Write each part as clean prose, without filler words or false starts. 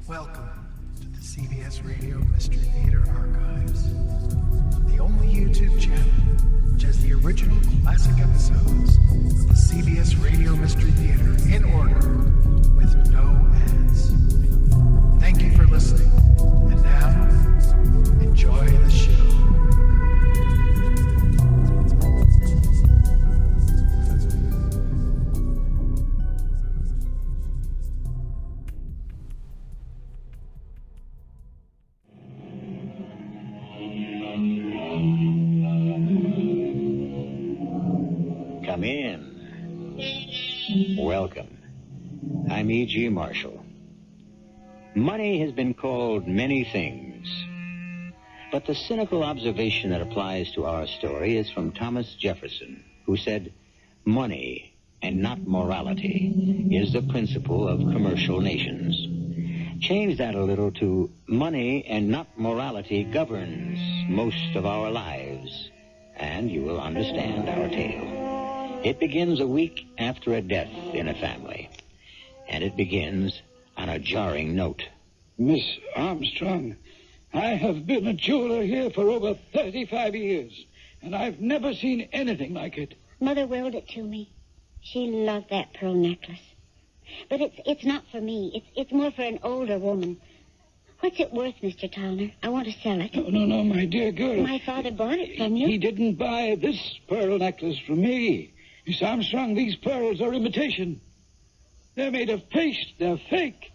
Welcome to the CBS Radio Mystery Theater Archives, the only YouTube channel which has the original classic episodes of the CBS Radio Mystery Theater in order, with no ads. Thank you for listening, and now, enjoy the show. Come in. Welcome. I'm E.G. Marshall. Money has been called many things, but the cynical observation that applies to our story is from Thomas Jefferson, who said, "Money, and not morality, is the principle of commercial nations." Change that a little to money and not morality governs most of our lives, and you will understand our tale. It begins a week after a death in a family, and it begins on a jarring note. Miss Armstrong, I have been a jeweler here for over 35 years, and I've never seen anything like it. Mother willed it to me. She loved that pearl necklace. But it's not for me. It's more for an older woman. What's it worth, Mr. Towner? I want to sell it. No, my dear girl. My father bought it from you. He didn't buy this pearl necklace from me. Miss Armstrong, these pearls are imitation. They're made of paste. They're fake.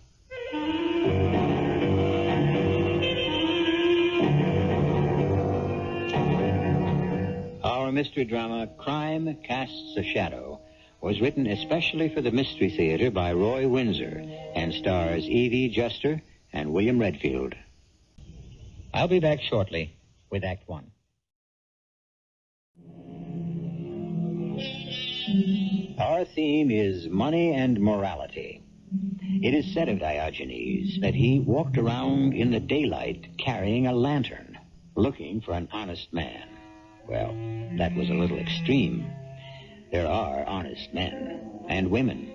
Our mystery drama, Crime Casts a Shadow, was written especially for the Mystery Theater by Roy Winsor and stars Evie Juster and William Redfield. I'll be back shortly with Act One. Our theme is money and morality. It is said of Diogenes that he walked around in the daylight carrying a lantern, looking for an honest man. Well, that was a little extreme. There are honest men and women,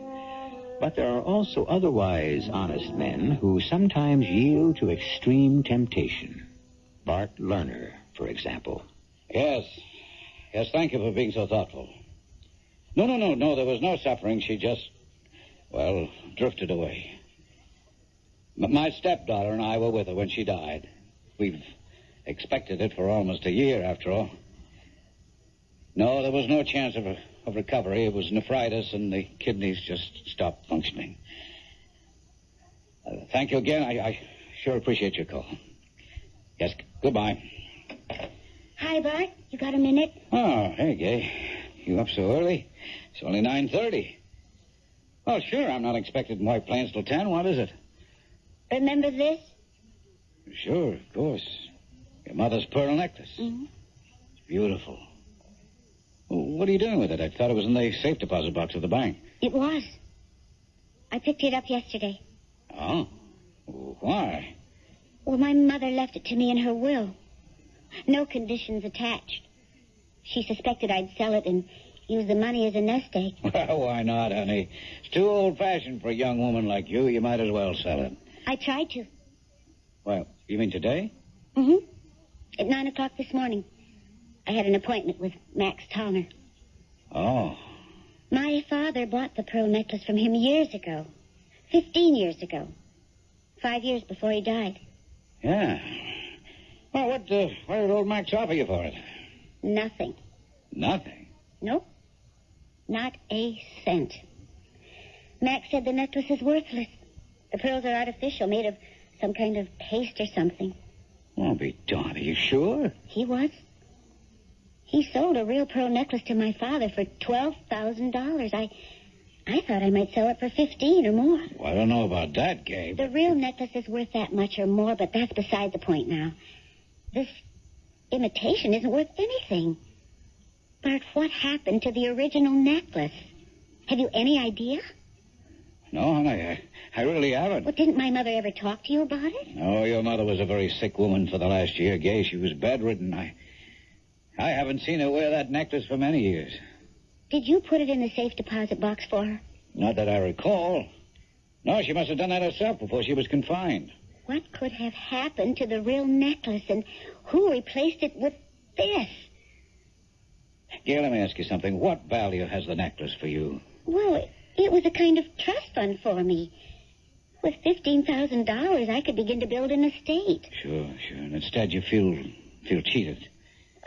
but there are also otherwise honest men who sometimes yield to extreme temptation. Bart Lerner, for example. Yes, thank you for being so thoughtful. No, there was no suffering. She just, drifted away. My stepdaughter and I were with her when she died. We've expected it for almost a year, after all. No, there was no chance of recovery. It was nephritis, and the kidneys just stopped functioning. Thank you again. I sure appreciate your call. Yes, goodbye. Hi, Bart. You got a minute? Oh, hey, Gay. You up so early? It's only 9:30. Well, sure, I'm not expected in White Plains till 10. What is it? Remember this? Sure, of course. Your mother's pearl necklace. Mm-hmm. It's beautiful. Well, what are you doing with it? I thought it was in the safe deposit box at the bank. It was. I picked it up yesterday. Oh? Why? Well, my mother left it to me in her will. No conditions attached. She suspected I'd sell it and use the money as a nest egg. Well, why not, honey? It's too old-fashioned for a young woman like you. You might as well sell it. I tried to. Well, you mean today? Mm-hmm. At 9 o'clock this morning. I had an appointment with Max Towner. Oh. My father bought the pearl necklace from him years ago. 15 years ago. 5 years before he died. Yeah. Well, what did old Max offer you for it? Nothing. Nothing? Nope. Not a cent. Max said the necklace is worthless. The pearls are artificial, made of some kind of paste or something. Well, be darned. Are you sure? He was. He sold a real pearl necklace to my father for $12,000. I thought I might sell it for 15 or more. Well, I don't know about that, Gabe. The real necklace is worth that much or more, but that's beside the point now. This imitation isn't worth anything. Bart, what happened to the original necklace? Have you any idea? No, honey, I really haven't. Well, didn't my mother ever talk to you about it? No, your mother was a very sick woman for the last year, Gay. She was bedridden. I haven't seen her wear that necklace for many years. Did you put it in the safe deposit box for her? Not that I recall. No, she must have done that herself before she was confined. What could have happened to the real necklace, and who replaced it with this? Gail, let me ask you something. What value has the necklace for you? Well, it was a kind of trust fund for me. With $15,000, I could begin to build an estate. Sure. And instead you feel cheated.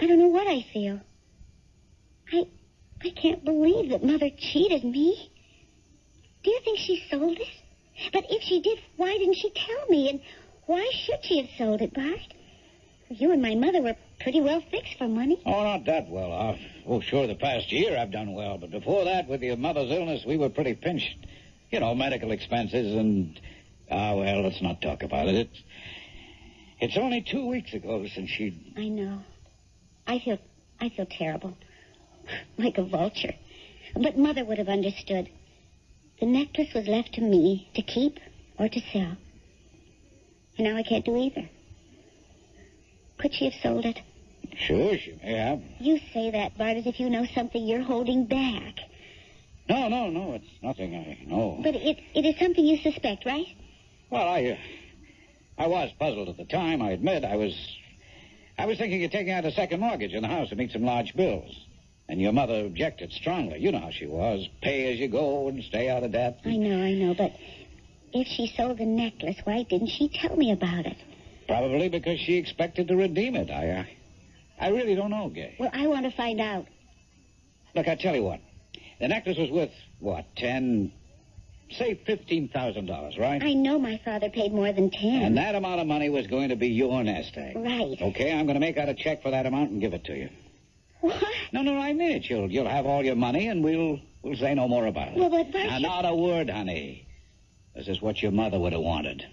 I don't know what I feel. I can't believe that Mother cheated me. Do you think she sold it? But if she did, why didn't she tell me? And why should she have sold it, Bart? You and my mother were pretty well fixed for money. Oh, not that well off. Oh, sure, the past year I've done well. But before that, with your mother's illness, we were pretty pinched. You know, medical expenses and... well, let's not talk about it. It's only 2 weeks ago since she... I know. I feel terrible. Like a vulture. But Mother would have understood. The necklace was left to me to keep or to sell. And now I can't do either. Could she have sold it? Sure, she may have. You say that, Bart, as if you know something you're holding back. No, it's nothing I know. But it is something you suspect, right? Well, I was puzzled at the time, I admit. I was thinking of taking out a second mortgage in the house to meet some large bills. And your mother objected strongly. You know how she was. Pay as you go and stay out of debt. I know. But if she sold the necklace, why didn't she tell me about it? Probably because she expected to redeem it. I really don't know, Gay. Well, I want to find out. Look, I tell you what. The necklace was worth, say $15,000, right? I know my father paid more than 10. And that amount of money was going to be your nest egg. Right. Okay, I'm going to make out a check for that amount and give it to you. What? No, I mean it. You'll have all your money, and we'll say no more about it. Well, but Now, not a word, honey. This is what your mother would have wanted.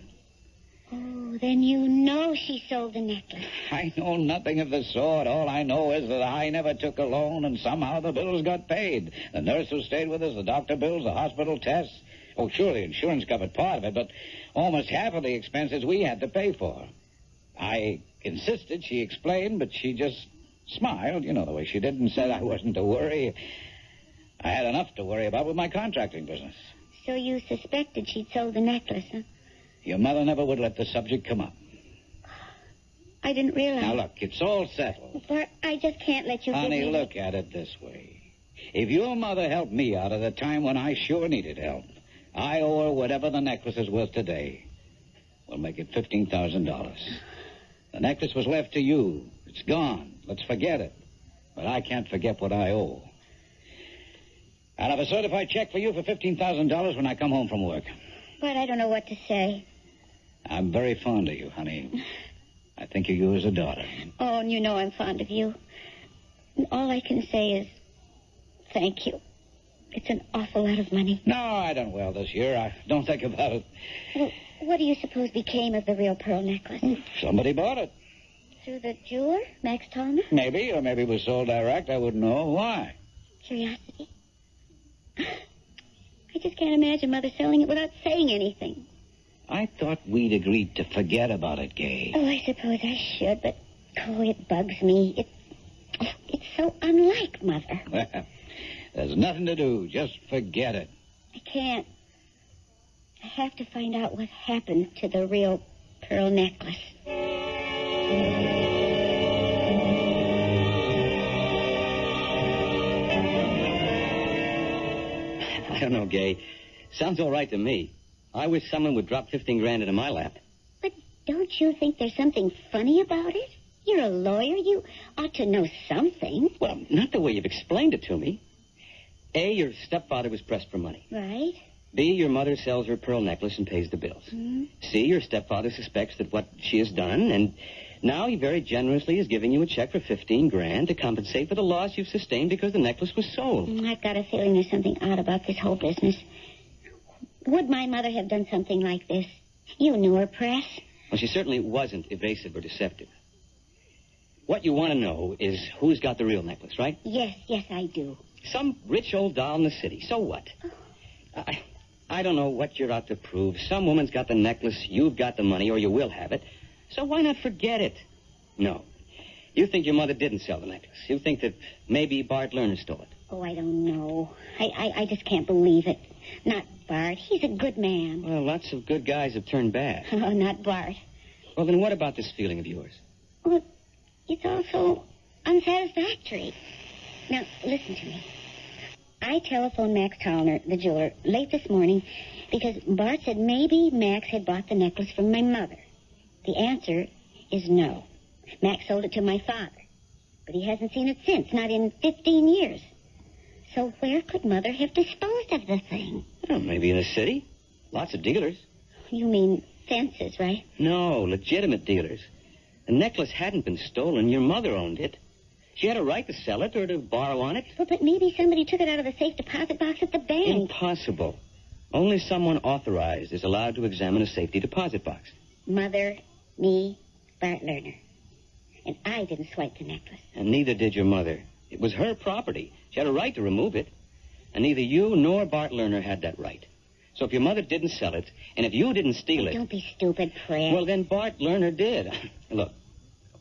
Oh, then you know she sold the necklace. I know nothing of the sort. All I know is that I never took a loan, and somehow the bills got paid. The nurse who stayed with us, the doctor bills, the hospital tests. Oh, sure, the insurance covered part of it, but almost half of the expenses we had to pay for. I insisted, she explained, but she just smiled, you know the way she did, and said I wasn't to worry. I had enough to worry about with my contracting business. So you suspected she'd sold the necklace, huh? Your mother never would let the subject come up. I didn't realize. Now, look, it's all settled. Bart, I just can't let you... Honey, look at it this way. If your mother helped me out at a time when I sure needed help, I owe her whatever the necklace is worth today. We'll make it $15,000. The necklace was left to you. It's gone. Let's forget it. But I can't forget what I owe. I'll have a certified check for you for $15,000 when I come home from work. But I don't know what to say. I'm very fond of you, honey. I think of you as a daughter. Oh, and you know I'm fond of you. And all I can say is thank you. It's an awful lot of money. No, I done well this year. I don't think about it. Well, what do you suppose became of the real pearl necklace? Somebody bought it. Through the jeweler, Max Tallman? Maybe, or maybe it was sold direct. I wouldn't know. Why? Curiosity. I just can't imagine Mother selling it without saying anything. I thought we'd agreed to forget about it, Gay. Oh, I suppose I should, but, it bugs me. It's so unlike Mother. Well, there's nothing to do. Just forget it. I can't. I have to find out what happened to the real pearl necklace. I don't know, Gay. Sounds all right to me. I wish someone would drop 15 grand into my lap. But don't you think there's something funny about it? You're a lawyer. You ought to know something. Well, not the way you've explained it to me. A, your stepfather was pressed for money. Right. B, your mother sells her pearl necklace and pays the bills. Mm-hmm. C, your stepfather suspects that what she has done, and now he very generously is giving you a check for 15 grand to compensate for the loss you've sustained because the necklace was sold. I've got a feeling there's something odd about this whole business. Would my mother have done something like this? You knew her, Press. Well, she certainly wasn't evasive or deceptive. What you want to know is who's got the real necklace, right? Yes, I do. Some rich old doll in the city. So what? I don't know what you're out to prove. Some woman's got the necklace, you've got the money, or you will have it. So why not forget it? No. You think your mother didn't sell the necklace. You think that maybe Bart Lerner stole it. Oh, I don't know. I just can't believe it. Not Bart. He's a good man. Well, lots of good guys have turned bad. Oh, not Bart. Well, then what about this feeling of yours? Well, it's also unsatisfactory. Now, listen to me. I telephoned Max Tollner, the jeweler, late this morning because Bart said maybe Max had bought the necklace from my mother. The answer is no. Max sold it to my father, but he hasn't seen it since, not in 15 years. So where could Mother have disposed of the thing? Well, maybe in the city. Lots of dealers. You mean fences, right? No, legitimate dealers. The necklace hadn't been stolen. Your mother owned it. She had a right to sell it or to borrow on it. Well, but maybe somebody took it out of the safe deposit box at the bank. Impossible. Only someone authorized is allowed to examine a safety deposit box. Mother, me, Bart Lerner. And I didn't swipe the necklace. And neither did your mother. It was her property. She had a right to remove it. And neither you nor Bart Lerner had that right. So if your mother didn't sell it, and if you didn't steal it... Don't be stupid, Fred. Well, then Bart Lerner did. Look,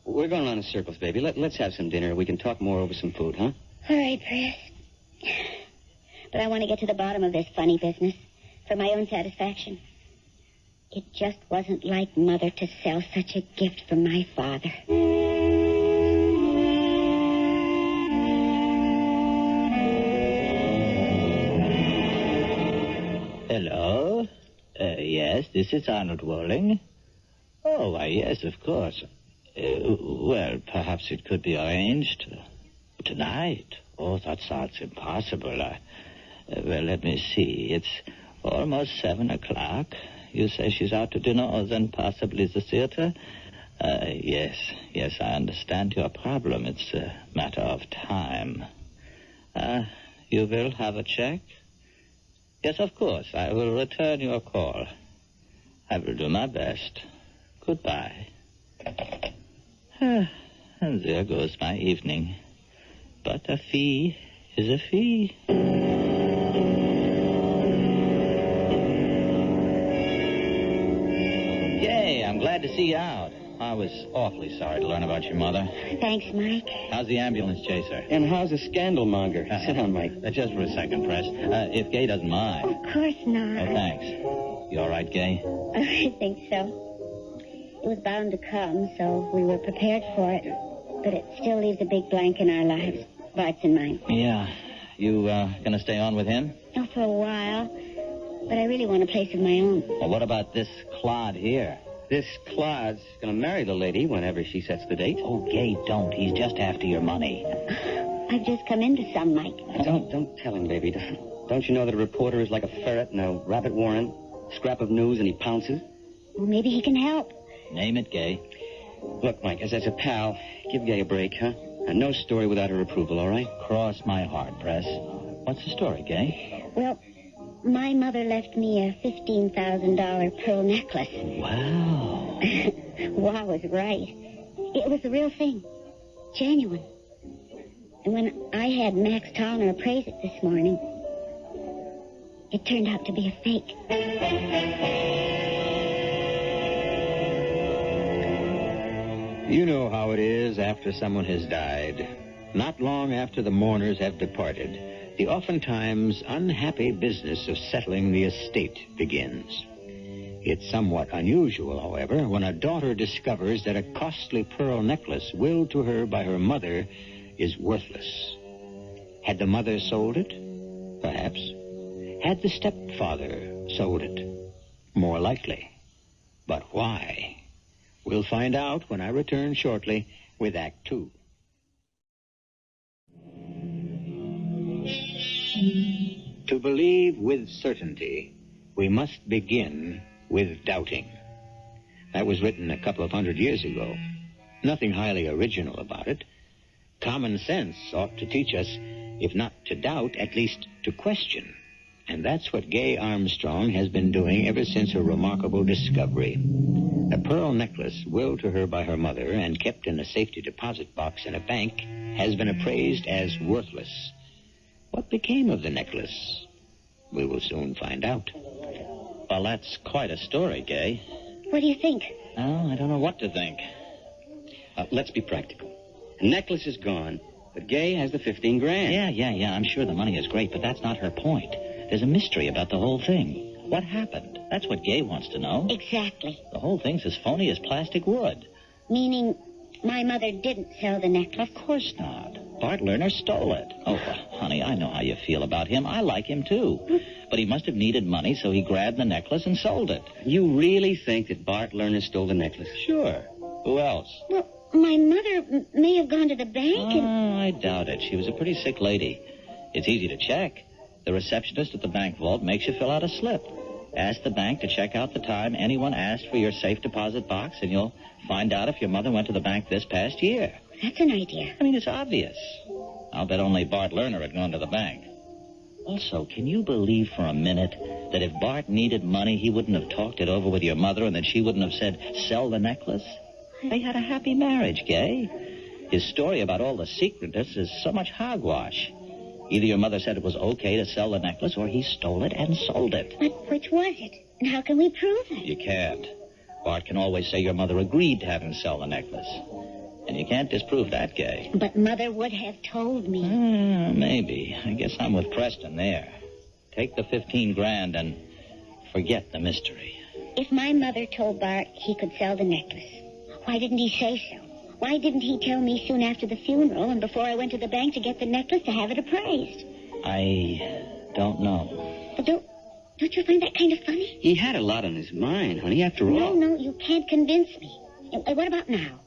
we're going on in circles, baby. Let's have some dinner. We can talk more over some food, huh? All right, Fred. But I want to get to the bottom of this funny business for my own satisfaction. It just wasn't like Mother to sell such a gift for my father. Hello? Yes, this is Arnold Walling. Oh, why, yes, of course. Well, perhaps it could be arranged tonight. Oh, that sounds impossible. Well, let me see. It's almost 7 o'clock. You say she's out to dinner or then possibly the theater? Yes, I understand your problem. It's a matter of time. You will have a check? Yes, of course. I will return your call. I will do my best. Goodbye. And there goes my evening. But a fee is a fee. Yay, I'm glad to see you out. I was awfully sorry to learn about your mother. Thanks, Mike. How's the ambulance chaser? And how's a scandal monger? Sit down, Mike. Just for a second, Press. If Gay doesn't mind. Of course not. Oh, thanks. You all right, Gay? I think so. It was bound to come, so we were prepared for it. But it still leaves a big blank in our lives. Bart's and mine. Yeah. You gonna stay on with him? Oh, for a while. But I really want a place of my own. Well, what about this clod here? This Claude's going to marry the lady whenever she sets the date. Oh, Gay, don't. He's just after your money. I've just come into some, Mike. Don't tell him, baby. Don't you know that a reporter is like a ferret in a rabbit warren? Scrap of news and he pounces? Well, maybe he can help. Name it, Gay. Look, Mike, as a pal, give Gay a break, huh? And no story without her approval, all right? Cross my heart, Press. What's the story, Gay? Well, my mother left me a $15,000 pearl necklace. Wow. Wow was right. It was the real thing. Genuine. And when I had Max Tollner appraise it this morning, it turned out to be a fake. You know how it is after someone has died. Not long after the mourners have departed, the oftentimes unhappy business of settling the estate begins. It's somewhat unusual, however, when a daughter discovers that a costly pearl necklace willed to her by her mother is worthless. Had the mother sold it? Perhaps. Had the stepfather sold it? More likely. But why? We'll find out when I return shortly with Act 2. To believe with certainty, we must begin with doubting. That was written a couple of 100 years ago. Nothing highly original about it. Common sense ought to teach us, if not to doubt, at least to question. And that's what Gay Armstrong has been doing ever since her remarkable discovery. A pearl necklace willed to her by her mother and kept in a safety deposit box in a bank has been appraised as worthless. What became of the necklace? We will soon find out. Well, that's quite a story, Gay. What do you think? Oh, I don't know what to think. Let's be practical. The necklace is gone. But Gay has the 15 grand. Yeah. I'm sure the money is great, but that's not her point. There's a mystery about the whole thing. What happened? That's what Gay wants to know. Exactly. The whole thing's as phony as plastic wood. Meaning my mother didn't sell the necklace? Of course not. Bart Lerner stole it. Oh, honey, I know how you feel about him. I like him, too. But he must have needed money, so he grabbed the necklace and sold it. You really think that Bart Lerner stole the necklace? Sure. Who else? Well, my mother may have gone to the bank and... Oh, I doubt it. She was a pretty sick lady. It's easy to check. The receptionist at the bank vault makes you fill out a slip. Ask the bank to check out the time anyone asked for your safe deposit box, and you'll find out if your mother went to the bank this past year. That's an idea. I mean, it's obvious. I'll bet only Bart Lerner had gone to the bank. Also, can you believe for a minute that if Bart needed money, he wouldn't have talked it over with your mother and that she wouldn't have said, sell the necklace? They had a happy marriage, Gay. His story about all the secretness is so much hogwash. Either your mother said it was okay to sell the necklace, or he stole it and sold it. But which was it? And how can we prove it? You can't. Bart can always say your mother agreed to have him sell the necklace. And you can't disprove that, Gay. But Mother would have told me. Maybe. I guess I'm with Preston there. Take the 15 grand and forget the mystery. If my mother told Bart he could sell the necklace, why didn't he say so? Why didn't he tell me soon after the funeral and before I went to the bank to get the necklace to have it appraised? I don't know. But don't you find that kind of funny? He had a lot on his mind, honey, after all. No, you can't convince me. And what about now?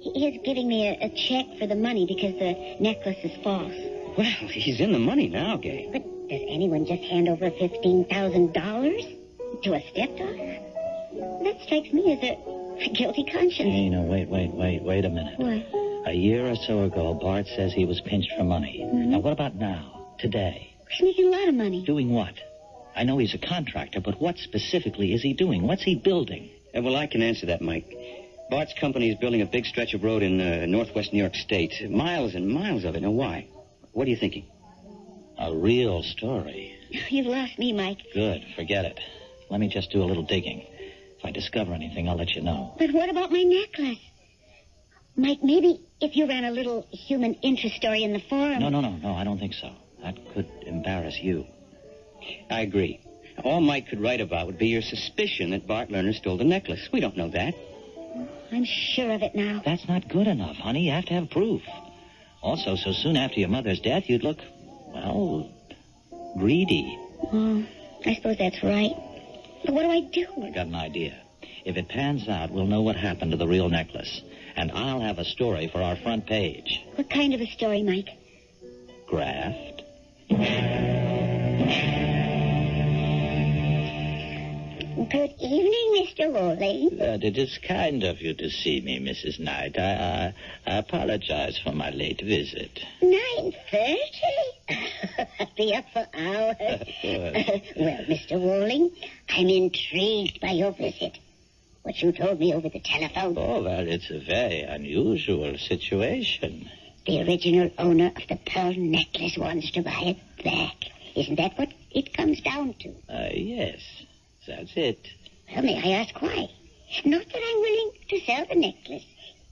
He is giving me a check for the money because the necklace is false. Well, he's in the money now, Gay. But does anyone just hand over $15,000 to a stepdaughter? That strikes me as a guilty conscience. Hey, no, wait a minute. What? A year or so ago, Bart says he was pinched for money. Mm-hmm. Now, what about now, today? He's making a lot of money. Doing what? I know he's a contractor, but what specifically is he doing? What's he building? Well, I can answer that, Mike. Bart's company is building a big stretch of road in northwest New York State. Miles and miles of it. Now, why? What are you thinking? A real story. You've lost me, Mike. Good. Forget it. Let me just do a little digging. If I discover anything, I'll let you know. But what about my necklace? Mike, maybe if you ran a little human interest story in the forum... No, I don't think so. That could embarrass you. I agree. All Mike could write about would be your suspicion that Bart Lerner stole the necklace. We don't know that. I'm sure of it now. That's not good enough, honey. You have to have proof. Also, so soon after your mother's death, you'd look, well, greedy. Oh, I suppose that's right. But what do I do? I got an idea. If it pans out, we'll know what happened to the real necklace. And I'll have a story for our front page. What kind of a story, Mike? Graft. Good evening, Mr. Worley. It is kind of you to see me, Mrs. Knight. I apologize for my late visit. 9:30? I'll be up for hours. Well, Mr. Worley, I'm intrigued by your visit. What you told me over the telephone. Oh, well, it's a very unusual situation. The original owner of the pearl necklace wants to buy it back. Isn't that what it comes down to? Yes. That's it. Well, may I ask why? Not that I'm willing to sell the necklace.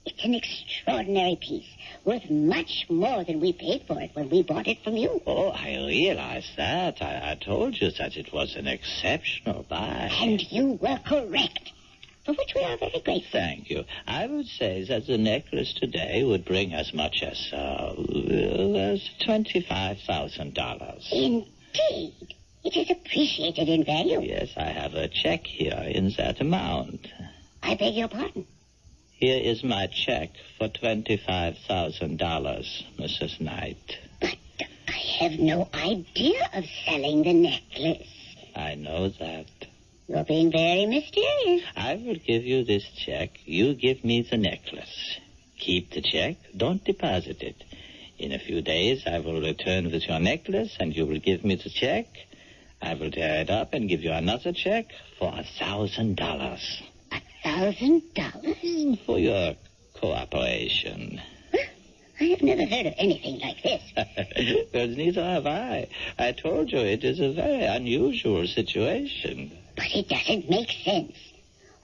It's an extraordinary piece, worth much more than we paid for it when we bought it from you. Oh, I realize that. I told you that it was an exceptional buy. And you were correct, for which we are very grateful. Thank you. I would say that the necklace today would bring as much as $25,000. Indeed. It is appreciated in value. Yes, I have a check here in that amount. I beg your pardon. Here is my check for $25,000, Mrs. Knight. But I have no idea of selling the necklace. I know that. You're being very mysterious. I will give you this check. You give me the necklace. Keep the check. Don't deposit it. In a few days, I will return with your necklace, and you will give me the check. I will tear it up and give you another check for $1,000. $1,000? For your cooperation. I have never heard of anything like this. Well, neither have I. I told you it is a very unusual situation. But it doesn't make sense.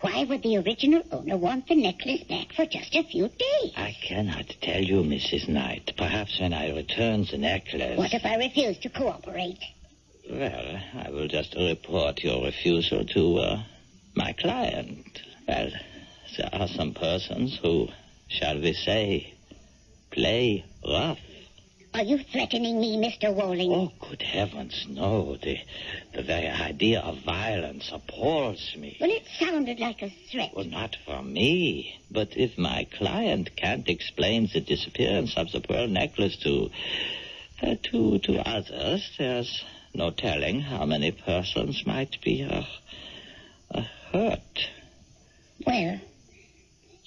Why would the original owner want the necklace back for just a few days? I cannot tell you, Mrs. Knight. Perhaps when I return the necklace... What if I refuse to cooperate? Well, I will just report your refusal to my client. Well, there are some persons who, shall we say, play rough. Are you threatening me, Mr. Wolling? Oh, good heavens, no. The very idea of violence appalls me. Well, it sounded like a threat. Well, not for me. But if my client can't explain the disappearance of the pearl necklace to others, there's no telling how many persons might be hurt. Well,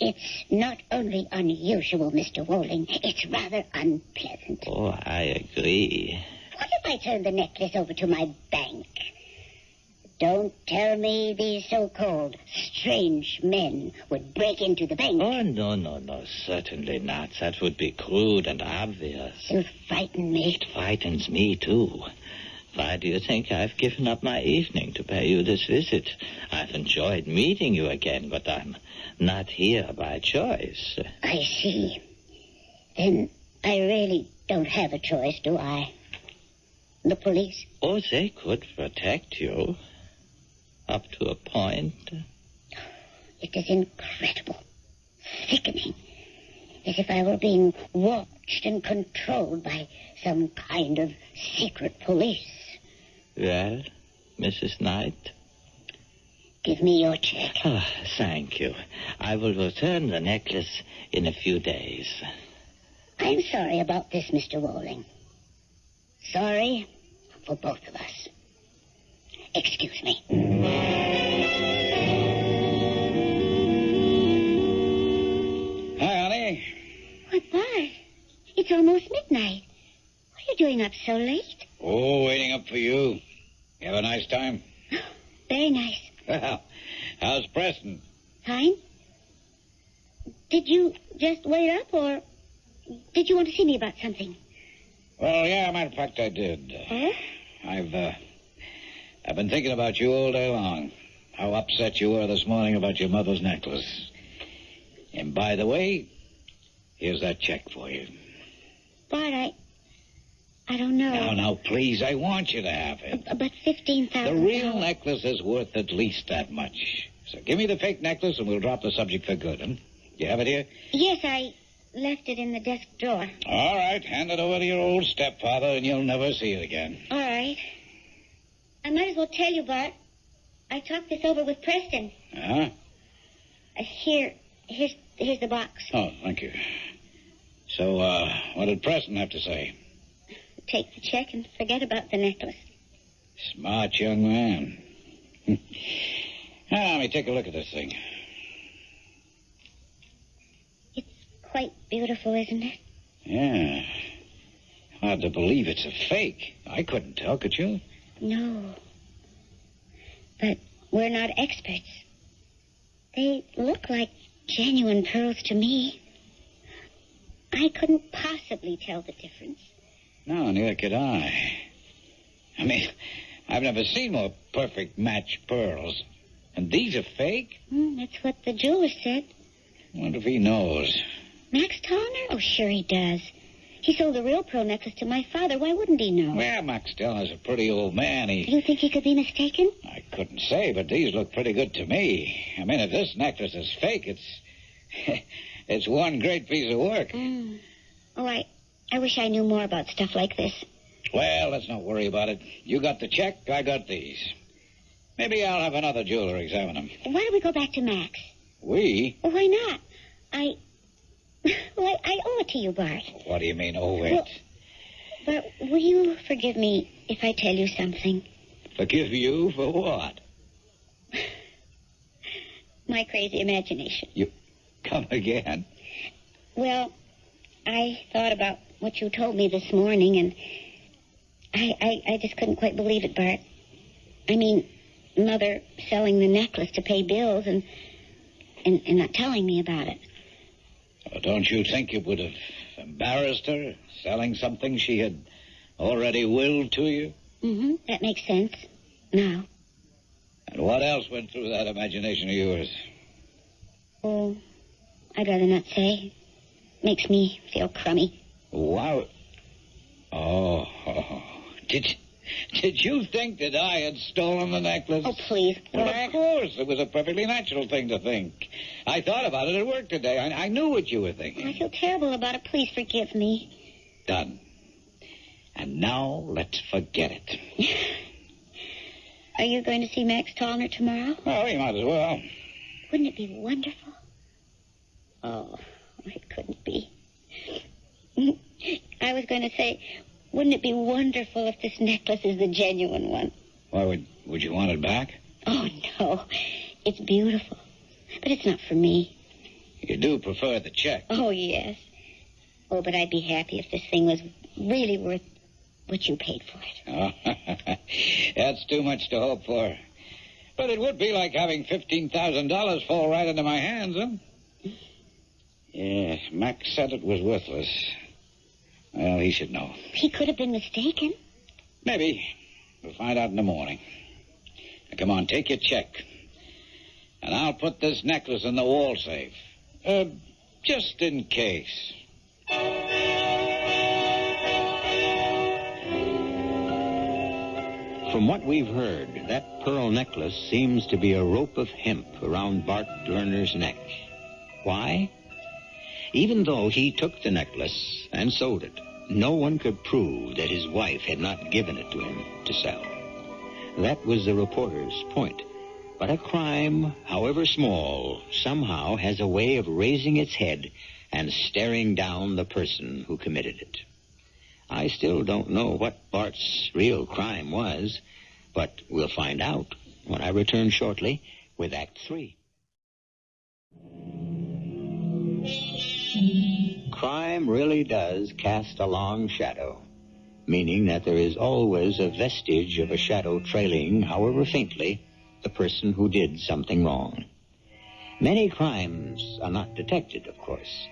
it's not only unusual, Mr. Wolling. It's rather unpleasant. Oh, I agree. What if I turn the necklace over to my bank? Don't tell me these so-called strange men would break into the bank. Oh, no, certainly not. That would be crude and obvious. You frighten me. It frightens me, too. Why do you think I've given up my evening to pay you this visit? I've enjoyed meeting you again, but I'm not here by choice. I see. Then I really don't have a choice, do I? The police? Oh, they could protect you. Up to a point. It is incredible. Sickening. As if I were being watched and controlled by some kind of secret police. Well, Mrs. Knight? Give me your check. Oh, thank you. I will return the necklace in a few days. I'm sorry about this, Mr. Wolling. Sorry for both of us. Excuse me. Hi, honey. What, Bart? It's almost midnight. What are you doing up so late? Oh, waiting up for you. You have a nice time? Very nice. Well, how's Preston? Fine. Did you just wait up, or did you want to see me about something? Well, yeah, matter of fact, I did. Huh? I've been thinking about you all day long. How upset you were this morning about your mother's necklace. And by the way, here's that check for you. Bart, I don't know. Now, please, I want you to have it. But $15,000. The real necklace is worth at least that much. So give me the fake necklace and we'll drop the subject for good, huh? You have it here? Yes, I left it in the desk drawer. All right, hand it over to your old stepfather and you'll never see it again. All right. I might as well tell you, Bart. I talked this over with Preston. Huh? Here's the box. Oh, thank you. So, what did Preston have to say? Take the check and forget about the necklace. Smart young man. Now, let me take a look at this thing. It's quite beautiful, isn't it? Yeah. Hard to believe it's a fake. I couldn't tell, could you? No. But we're not experts. They look like genuine pearls to me. I couldn't possibly tell the difference. No, neither could I. I mean, I've never seen more perfect match pearls. And these are fake? That's what the jeweler said. Wonder if he knows. Max Towner? Oh, sure he does. He sold the real pearl necklace to my father. Why wouldn't he know? Well, Max Teller's a pretty old man. You think he could be mistaken? I couldn't say, but these look pretty good to me. I mean, if this necklace is fake, it's one great piece of work. Oh, I wish I knew more about stuff like this. Well, let's not worry about it. You got the check, I got these. Maybe I'll have another jeweler examine them. Why don't we go back to Max? We? Well, why not? I owe it to you, Bart. What do you mean, owe it? Bart, will you forgive me if I tell you something? Forgive you for what? My crazy imagination. You come again? Well, I thought about what you told me this morning, and I just couldn't quite believe it, Bart. I mean, Mother selling the necklace to pay bills and not telling me about it. Well, don't you think it would have embarrassed her, selling something she had already willed to you? That makes sense. Now. And what else went through that imagination of yours? Oh, I'd rather not say. Makes me feel crummy. Wow. Oh. Did you think that I had stolen the necklace? Oh, please, Well, Bert. of course. It was a perfectly natural thing to think. I thought about it at work today. I knew what you were thinking. I feel terrible about it. Please forgive me. Done. And now let's forget it. Are you going to see Max Tallner tomorrow? Well, you might as well. Wouldn't it be wonderful? Oh, it couldn't be. I was going to say, wouldn't it be wonderful if this necklace is the genuine one? Why, would you want it back? Oh, no. It's beautiful. But it's not for me. You do prefer the check. Oh, yes. Oh, but I'd be happy if this thing was really worth what you paid for it. Oh, that's too much to hope for. But it would be like having $15,000 fall right into my hands, huh? Yes, Max said it was worthless. Well, he should know. He could have been mistaken. Maybe. We'll find out in the morning. Now, come on, take your check. And I'll put this necklace in the wall safe. Just in case. From what we've heard, that pearl necklace seems to be a rope of hemp around Bart Lerner's neck. Why? Even though he took the necklace and sold it, no one could prove that his wife had not given it to him to sell. That was the reporter's point. But a crime, however small, somehow has a way of raising its head and staring down the person who committed it. I still don't know what Bart's real crime was, but we'll find out when I return shortly with Act 3. Crime really does cast a long shadow, meaning that there is always a vestige of a shadow trailing, however faintly, the person who did something wrong. Many crimes are not detected, of course,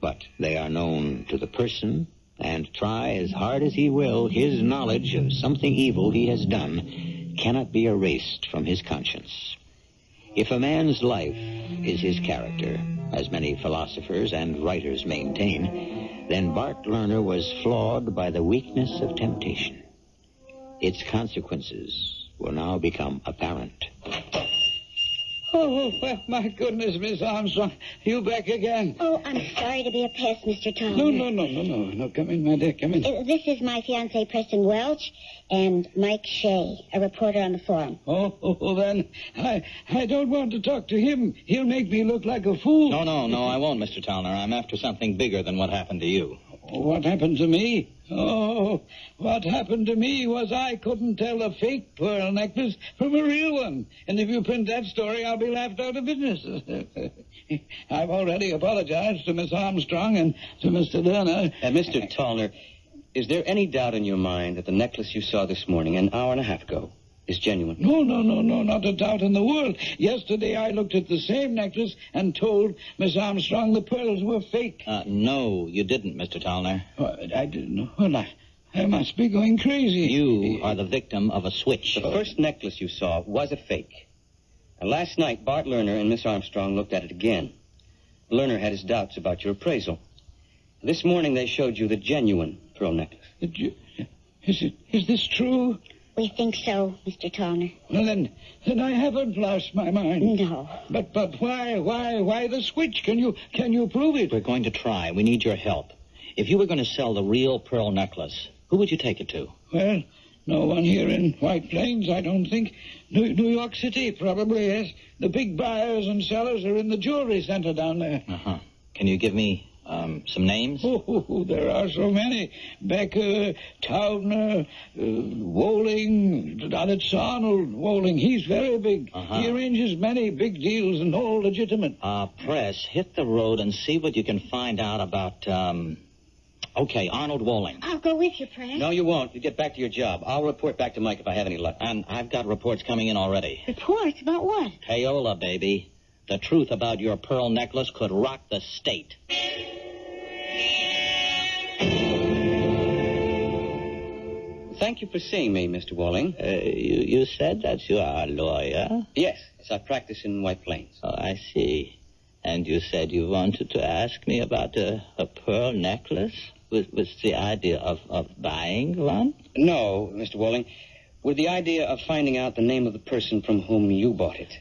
but they are known to the person, and try as hard as he will, his knowledge of something evil he has done cannot be erased from his conscience. If a man's life is his character, as many philosophers and writers maintain, then Bart Lerner was flawed by the weakness of temptation. Its consequences will now become apparent. Oh, well, my goodness, Miss Armstrong. You back again. Oh, I'm sorry to be a pest, Mr. Tallner. No. Come in, my dear, come in. This is my fiancé, Preston Welch, and Mike Shea, a reporter on the forum. Oh, then, I don't want to talk to him. He'll make me look like a fool. No, I won't, Mr. Tallner. I'm after something bigger than what happened to you. What happened to me? Oh, what happened to me was I couldn't tell a fake pearl necklace from a real one. And if you print that story, I'll be laughed out of business. I've already apologized to Miss Armstrong and to Mr. Lerner. Mr. Tallner, is there any doubt in your mind that the necklace you saw this morning, an hour and a half ago, is genuine? No, not a doubt in the world. Yesterday I looked at the same necklace and told Miss Armstrong the pearls were fake. No, you didn't, Mr. Tallner. I didn't know. Well, I must be going crazy. You are the victim of a switch. The first necklace you saw was a fake. And last night, Bart Lerner and Miss Armstrong looked at it again. Lerner had his doubts about your appraisal. This morning they showed you the genuine pearl necklace. Is this true? We think so, Mr. Tallner. Well, then I haven't lost my mind. No. But why the switch? Can you prove it? We're going to try. We need your help. If you were going to sell the real pearl necklace, who would you take it to? Well, no one here in White Plains, I don't think. New York City, probably, yes. The big buyers and sellers are in the jewelry center down there. Uh-huh. Can you give me some names? Oh, there are so many. Becker, Taubner, Woling, that's Arnold Woling. He's very big. Uh-huh. He arranges many big deals and all legitimate. Press, hit the road and see what you can find out about, Arnold Woling. I'll go with you, Press. No, you won't. You get back to your job. I'll report back to Mike if I have any luck. And I've got reports coming in already. Reports? About what? Payola, baby. The truth about your pearl necklace could rock the state. Thank you for seeing me, Mr. Walling. You said that you are a lawyer? Yes, I practice in White Plains. Oh, I see. And you said you wanted to ask me about a pearl necklace? With the idea of buying one? No, Mr. Walling. With the idea of finding out the name of the person from whom you bought it.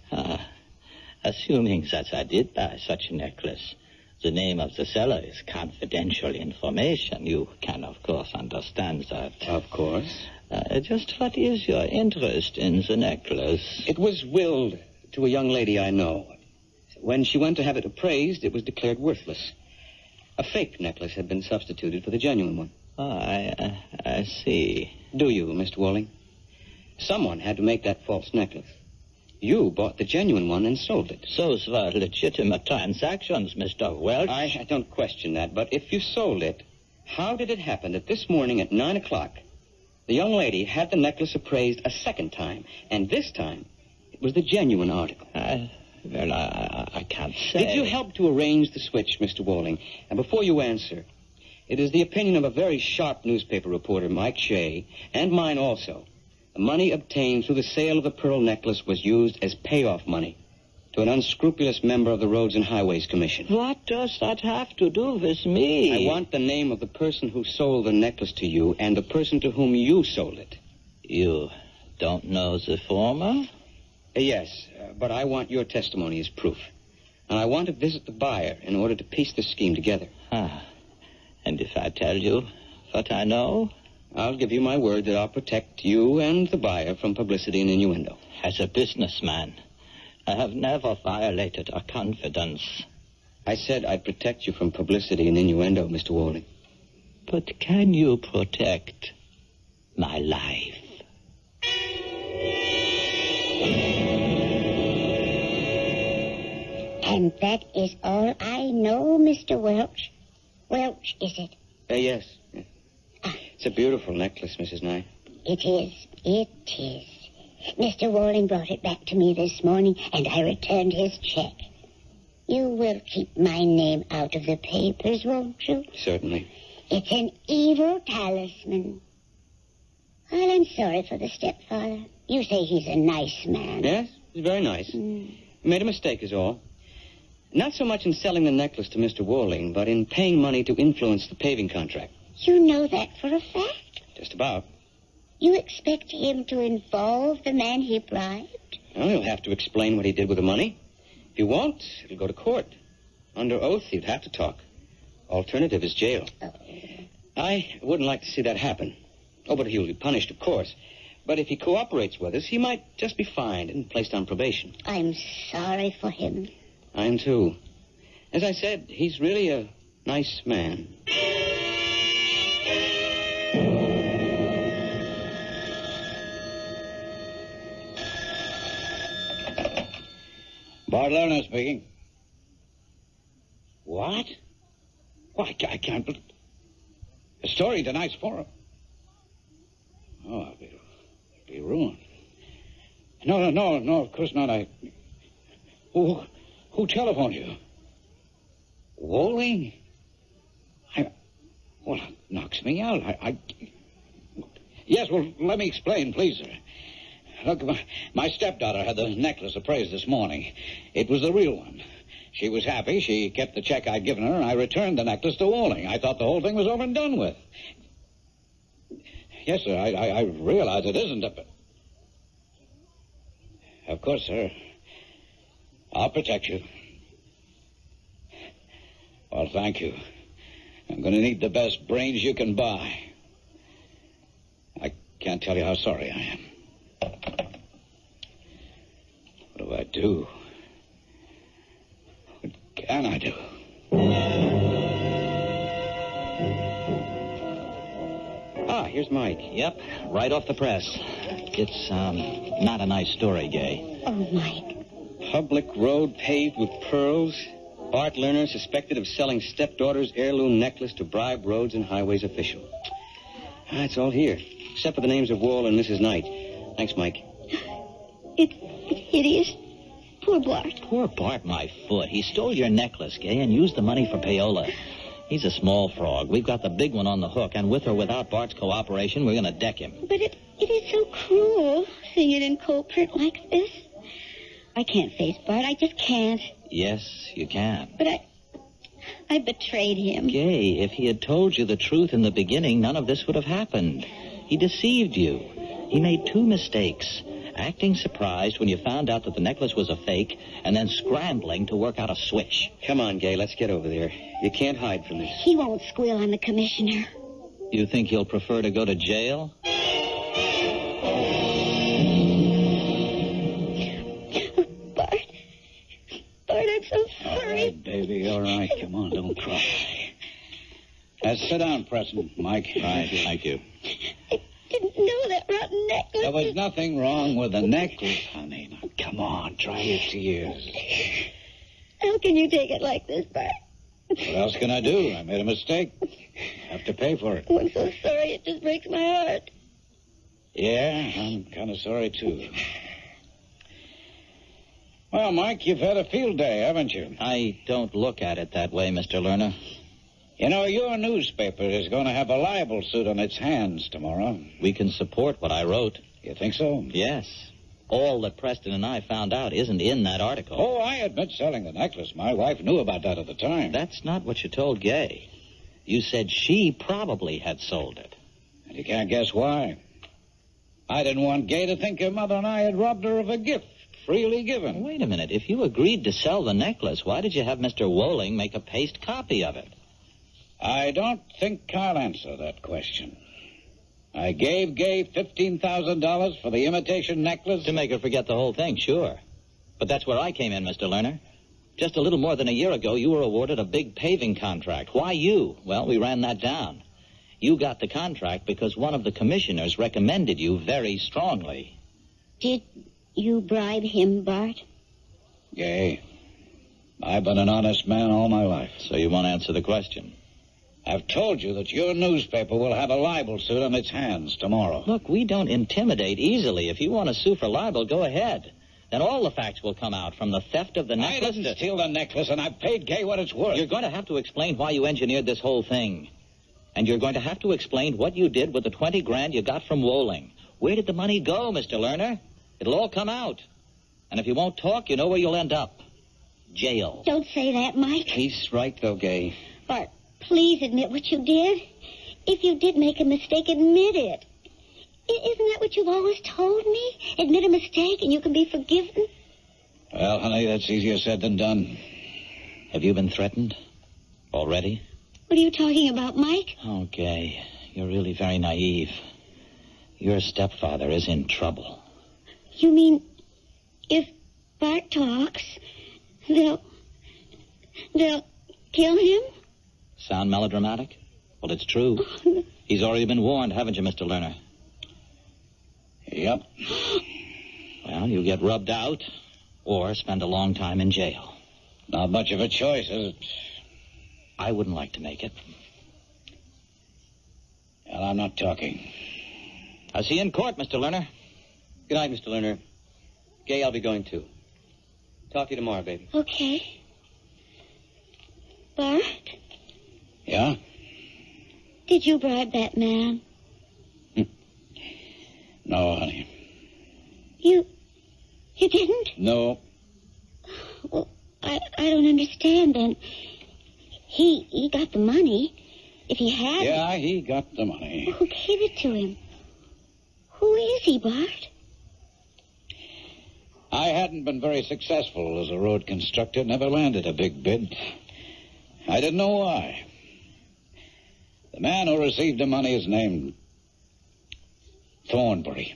Assuming that I did buy such a necklace, the name of the seller is confidential information. You can, of course, understand that. Of course. Just what is your interest in the necklace? It was willed to a young lady I know. When she went to have it appraised, it was declared worthless. A fake necklace had been substituted for the genuine one. Oh, I see. Do you, Mr. Walling? Someone had to make that false necklace. You bought the genuine one and sold it. Those were legitimate transactions, Mr. Welch. I don't question that, but if you sold it, how did it happen that this morning at 9 o'clock, the young lady had the necklace appraised a second time, and this time it was the genuine article? I can't say. Did you help to arrange the switch, Mr. Walling? And before you answer, it is the opinion of a very sharp newspaper reporter, Mike Shea, and mine also. The money obtained through the sale of the pearl necklace was used as payoff money to an unscrupulous member of the Roads and Highways Commission. What does that have to do with me? I want the name of the person who sold the necklace to you and the person to whom you sold it. You don't know the former? Yes, but I want your testimony as proof. And I want to visit the buyer in order to piece the scheme together. And if I tell you what I know? I'll give you my word that I'll protect you and the buyer from publicity and innuendo. As a businessman, I have never violated a confidence. I said I'd protect you from publicity and innuendo, Mr. Walling. But can you protect my life? And that is all I know, Mr. Welch. Welch, is it? Yes. It's a beautiful necklace, Mrs. Knight. It is. It is. Mr. Walling brought it back to me this morning, and I returned his check. You will keep my name out of the papers, won't you? Certainly. It's an evil talisman. Well, I'm sorry for the stepfather. You say he's a nice man. Yes, he's very nice. He made a mistake is all. Not so much in selling the necklace to Mr. Walling, but in paying money to influence the paving contract. You know that for a fact? Just about. You expect him to involve the man he bribed? Well, he'll have to explain what he did with the money. If he won't, it'll go to court. Under oath, he'd have to talk. Alternative is jail. Oh. I wouldn't like to see that happen. Oh, but he'll be punished, of course. But if he cooperates with us, he might just be fined and placed on probation. I'm sorry for him. I am, too. As I said, he's really a nice man. Bart Lerner speaking. What? Why, I can't believe... A story in tonight's forum. Oh, I'll be ruined. No, of course not. Who telephoned you? Walling? Well, it knocks me out. Yes, well, let me explain, please, sir. Look, my stepdaughter had the necklace appraised this morning. It was the real one. She was happy. She kept the check I'd given her, and I returned the necklace to Walling. I thought the whole thing was over and done with. Yes, sir, I realize it isn't, but... Of course, sir. I'll protect you. Well, thank you. I'm going to need the best brains you can buy. I can't tell you how sorry I am. What do I do? What can I do? Here's Mike. Yep, right off the press. It's, not a nice story, Gay. Oh, Mike. Public road paved with pearls. Bart Lerner suspected of selling stepdaughter's heirloom necklace to bribe Roads and Highways official. It's all here, except for the names of Wall and Mrs. Knight. Thanks, Mike. It's hideous. Poor Bart. Poor Bart, my foot. He stole your necklace, Gay, and used the money for payola. He's a small frog. We've got the big one on the hook, and with or without Bart's cooperation, we're going to deck him. But it is so cruel, seeing it in cold print like this. I can't face Bart. I just can't. Yes, you can. But I betrayed him. Gay, if he had told you the truth in the beginning, none of this would have happened. He deceived you. He made 2 mistakes. Acting surprised when you found out that the necklace was a fake, and then scrambling to work out a switch. Come on, Gay, let's get over there. You can't hide from this. He won't squeal on the commissioner. You think he'll prefer to go to jail? Bart, I'm so All sorry. right, baby, all right. Come on, don't cry. Sit down, Preston. Mike. Right, thank you. I didn't know that rotten necklace. There was nothing wrong with the necklace, honey. Now, come on, dry your tears. How can you take it like this, Bart? What else can I do? I made a mistake. Have to pay for it. Oh, I'm so sorry. It just breaks my heart. Yeah, I'm kind of sorry, too. Well, Mike, you've had a field day, haven't you? I don't look at it that way, Mr. Lerner. You know, your newspaper is going to have a libel suit on its hands tomorrow. We can support what I wrote. You think so? Yes. All that Preston and I found out isn't in that article. Oh, I admit selling the necklace. My wife knew about that at the time. That's not what you told Gay. You said she probably had sold it. And you can't guess why. I didn't want Gay to think her mother and I had robbed her of a gift freely given. Wait a minute. If you agreed to sell the necklace, why did you have Mr. Wolling make a paste copy of it? I don't think I'll answer that question. I gave Gay $15,000 for the imitation necklace. To make her forget the whole thing, sure. But that's where I came in, Mr. Lerner. Just a little more than a year ago, you were awarded a big paving contract. Why you? Well, we ran that down. You got the contract because one of the commissioners recommended you very strongly. Did you bribe him, Bart? Gay, I've been an honest man all my life. So you won't answer the question. I've told you that your newspaper will have a libel suit on its hands tomorrow. Look, we don't intimidate easily. If you want to sue for libel, go ahead. Then all the facts will come out, from the theft of the necklace I didn't steal the necklace, and I've paid Gay what it's worth. You're going to have to explain why you engineered this whole thing. And you're going to have to explain what you did with the 20 grand you got from Wolling. Where did the money go, Mr. Lerner? It'll all come out. And if you won't talk, you know where you'll end up. Jail. Don't say that, Mike. He's right, though, Gay. Bart, please admit what you did. If you did make a mistake, admit it. Isn't that what you've always told me? Admit a mistake and you can be forgiven? Well, honey, that's easier said than done. Have you been threatened? Already? What are you talking about, Mike? Oh, Gay, you're really very naive. Your stepfather is in trouble. You mean if Bart talks, they'll kill him? Sound melodramatic? Well, it's true. He's already been warned, haven't you, Mr. Lerner? Yep. Well, you get rubbed out or spend a long time in jail. Not much of a choice, is it? I wouldn't like to make it. Well, I'm not talking. I'll see you in court, Mr. Lerner. Good night, Mr. Lerner. Gay, I'll be going too. Talk to you tomorrow, baby. Okay. Bart, Yeah? did you bribe that man? No, honey. You didn't? No. Well, I don't understand then. He got the money. If he had... Yeah, he got the money. Who gave it to him? Who is he, Bart? I hadn't been very successful as a road constructor, never landed a big bid. I didn't know why. The man who received the money is named Thornbury.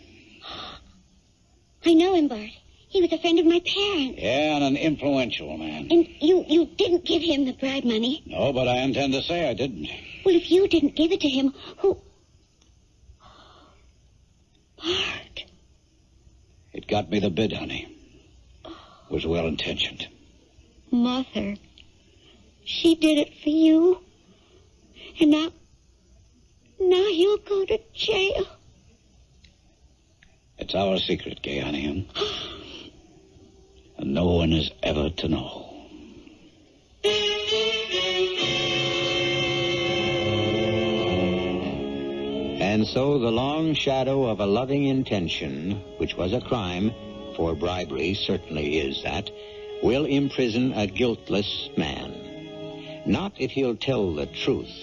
I know him, Bart. He was a friend of my parents. Yeah, and an influential man. And you didn't give him the bribe money. No, but I intend to say I didn't. Well, if you didn't give it to him, who... Bart. It got me the bid, honey. Was well-intentioned. Mother. She did it for you. And now you'll go to jail. It's our secret, Gay, honey. And no one is ever to know. And so the long shadow of a loving intention, which was a crime, for bribery certainly is that, will imprison a guiltless man. Not if he'll tell the truth,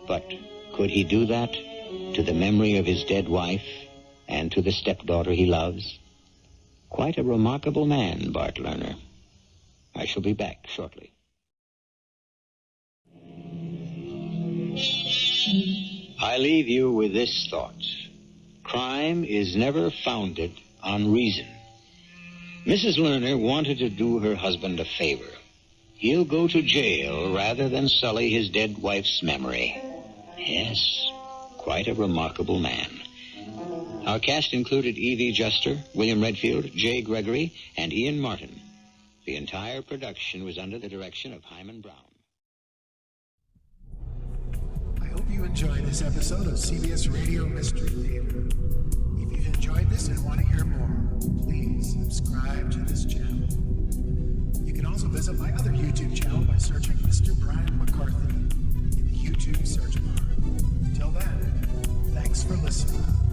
but could he do that to the memory of his dead wife and to the stepdaughter he loves? Quite a remarkable man, Bart Lerner. I shall be back shortly. I leave you with this thought. Crime is never founded on reason. Mrs. Lerner wanted to do her husband a favor. He'll go to jail rather than sully his dead wife's memory. Yes, quite a remarkable man. Our cast included Evie Juster, William Redfield, J. Gregory, and Ian Martin. The entire production was under the direction of Hyman Brown. I hope you enjoyed this episode of CBS Radio Mystery Theater. If you've enjoyed this and want to hear more, please subscribe to this channel. You can also visit my other YouTube channel by searching Mr. Brian McCarthy in the YouTube search bar. Till then, thanks for listening.